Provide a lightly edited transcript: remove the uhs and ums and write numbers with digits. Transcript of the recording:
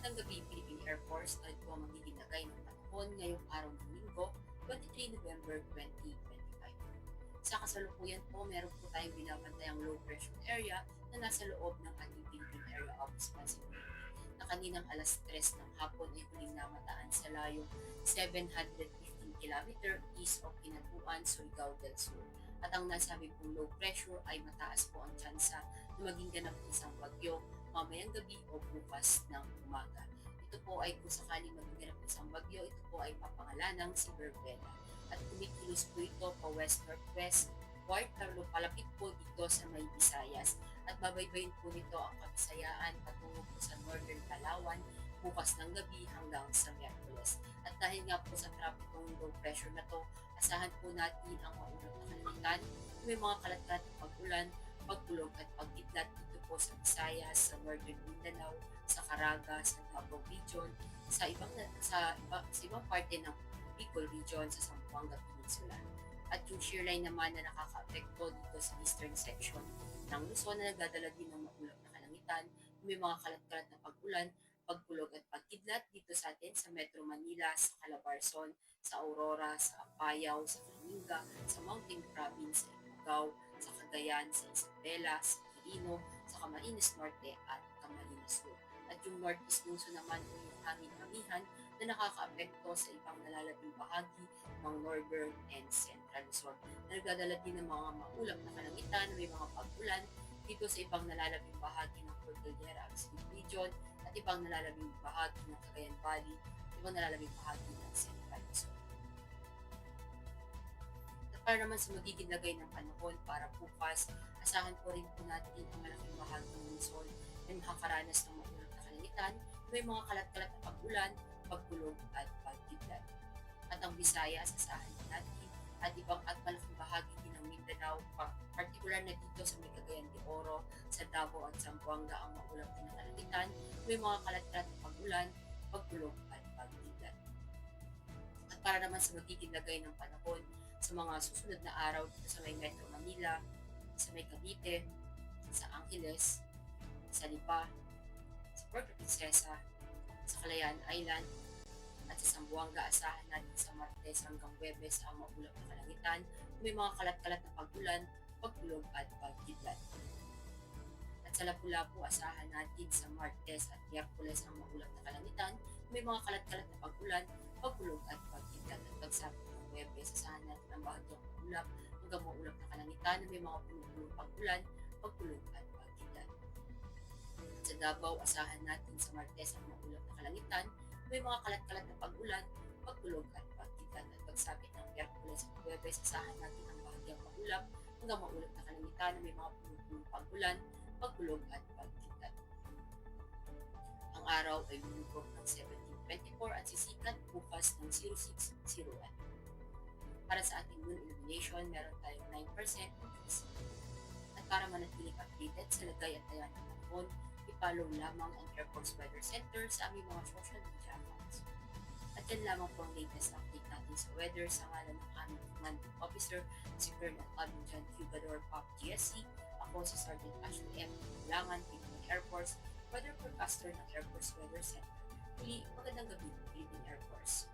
Magandang gabi, Philippine Air Force. Tayo po ang magiging lagay ng panahon ngayong araw ng Linggo, 23 November 2025. Sa kasalukuyan po, meron po tayong binabantayang low pressure area na nasa loob ng ating Philippine Area of Responsibility na kaninang alas 3 ng hapon ay huling namataan sa layong 715 km east of Kinabuan, Surigao del Sur. At ang nasabi pong low pressure ay mataas po ang tsansa na maging ganap isang bagyo mamayang gabi o bukas ng umaga. Ito po ay kung sakaling magiging isang bagyo, ito po ay papangalanang si Berbella. At kumikilos po ito pa west-northwest, palapit po dito sa may Visayas. At babaybayin po nito ang Kabisayaan patungo po sa Northern Palawan bukas ng gabi hanggang sa Miyerkules. At dahil nga po sa tropikong low pressure na to, asahan po natin ang maulap na kalamitan, may mga kalat-kalat na pag-ulan, pagkulog at pagkidlat dito po sa Visayas, sa Northern Mindanao, sa Caraga, sa Davao Region, sa ibang parte ng Bicol Region, sa Zamboanga Peninsula. At yung shear line naman na nakaka-apekto dito sa eastern section ng Luzon na nagdadala din ng maulap na kalangitan, may mga kalat-kalat na pag-ulan, pagkulog at pagkidlat dito sa atin sa Metro Manila, sa Calabarzon, sa Aurora, sa Apayao, sa Kalinga, sa Mountain Province, sa Ifugao, sa Cagayan, sa Isabela, sa Quirino, sa Camarines Norte at Camarines Sur. At yung Northeast Luzon naman po yung hangin-amihan na nakakaapekto sa ibang nalalabing bahagi ng Northern and Central Luzon. Na nagdadala din ng mga maulap na kalangitan, may mga pag-ulan dito sa ibang nalalabing bahagi ng Cordillera Pacific Region at ibang nalalabing bahagi ng Cagayan Valley, ibang nalalabing bahagi ng Central Luzon. At para naman sa magiging lagay ng panahon para bukas, asahan po rin po natin ang malaking bahagi ng Luzon na makakaranas ng maulap na kalangitan, may mga kalat-kalat na pag-ulan, pagkulog at pagkidlat. At ang Visayas, asahan din natin at ibang at malaking bahagi din ng Mindanao, partikular na dito sa may Cagayan de Oro, sa Davao at Zamboanga ang maulap din na kalangitan, may mga kalat-kalat na pag-ulan, pagkulog at pagkidlat. At para naman sa magiging lagay ng panahon sa mga susunod na araw dito sa may Metro Manila, sa may Cavite, sa Angeles, sa Lipa, sa Puerto Princesa, sa Calayan Island, at sa Zamboanga, asahan natin sa Martes hanggang Webes ang maulap na kalangitan, may mga kalat-kalat na pag-ulan, pagkulog at pagkidlat. At sa Lapu-Lapu, asahan natin sa Martes at Miyerkules ang maulap na kalangitan, may mga kalat-kalat na pag-ulan, pagkulog at pagkidlat. At pagsapit ng Webes, asahan natin ang bahagyang maulap hanggang maulap na kalangitan, may mga punong pag-ulan, pagkulog at pagkidlat. At sa Davao, asahan natin sa Martes ang maulap na kalangitan, may mga kalat-kalat na pag-ulan, pagkulog at pagkidlat. At pagsapit ng Miyerkules at Huwebes, asahan natin ang bahagyang maulap hanggang maulap na kalangitan na may mga punong pag-ulan, pagkulog at pagkidlat. Ang araw ay lulubog ng 17:24 at sisikat bukas ng 06:01. Para sa ating moon illumination, meron tayong 9% increase. At para manatiling updated sa lagay at taya ng panahon, i-follow lamang ang Air Force Weather Center sa aming mga social media accounts. At yan lamang po ang latest update natin sa weather sa ngalan ng aming commanding officer, si Colonel Alvin John Cugador, POP GSC. Ako si Sergeant Ashley M. Langan, Philippine Air Force, weather forecaster ng Air Force Weather Center. Muli, magandang gabi, Philippine Air Force.